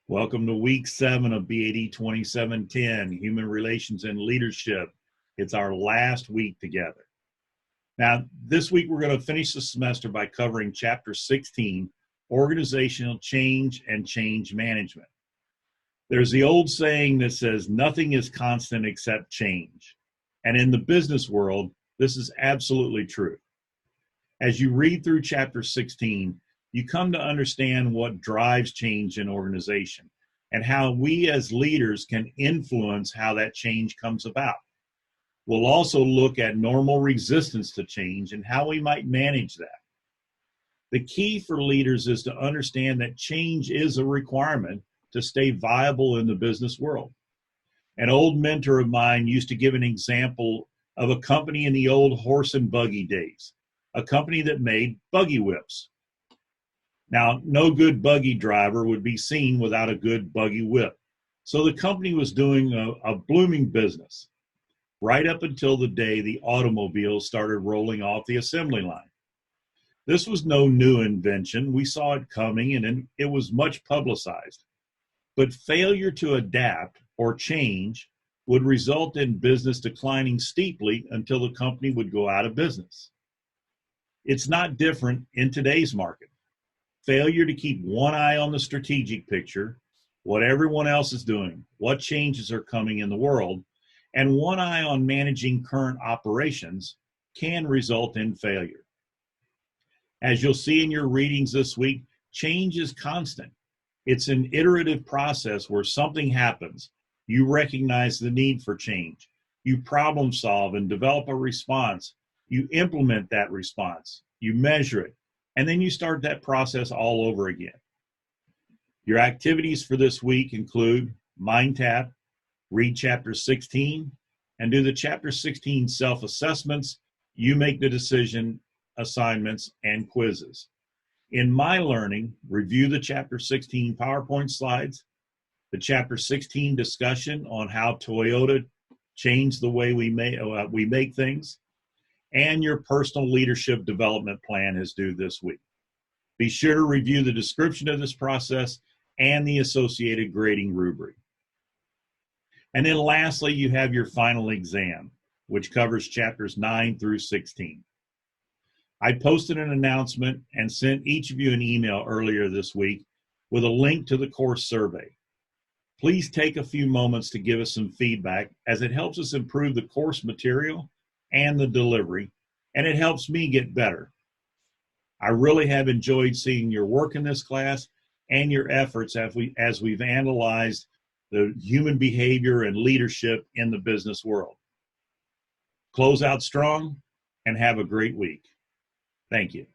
Welcome to week 7 of BAD-2710, Human Relations and Leadership. It's our last week together. Now, this week we're going to finish the semester by covering Chapter 16, Organizational Change and Change Management. There's the old saying that says, nothing is constant except change. And in the business world, this is absolutely true. As you read through Chapter 16, you come to understand what drives change in organization and how we as leaders can influence how that change comes about. We'll also look at normal resistance to change and how we might manage that. The key for leaders is to understand that change is a requirement to stay viable in the business world. An old mentor of mine used to give an example of a company in the old horse and buggy days, a company that made buggy whips. Now, no good buggy driver would be seen without a good buggy whip. So the company was doing a blooming business right up until the day the automobiles started rolling off the assembly line. This was no new invention. We saw it coming and it was much publicized. But failure to adapt or change would result in business declining steeply until the company would go out of business. It's not different in today's market. Failure to keep one eye on the strategic picture, what everyone else is doing, what changes are coming in the world, and one eye on managing current operations can result in failure. As you'll see in your readings this week, change is constant. It's an iterative process where something happens. You recognize the need for change. You problem solve and develop a response. You implement that response. You measure it. And then you start that process all over again. Your activities for this week include Mind Tap, read Chapter 16, and do the Chapter 16 self-assessments, you make the decision assignments, and quizzes. In My Learning, review the Chapter 16 PowerPoint slides, the Chapter 16 discussion on how Toyota changed the way we make things, and your personal leadership development plan is due this week. Be sure to review the description of this process and the associated grading rubric. And then lastly, you have your final exam, which covers chapters 9 through 16. I posted an announcement and sent each of you an email earlier this week with a link to the course survey. Please take a few moments to give us some feedback, as it helps us improve the course material and the delivery, and it helps me get better. I really have enjoyed seeing your work in this class and your efforts as we've analyzed the human behavior and leadership in the business world. Close out strong and have a great week. Thank you.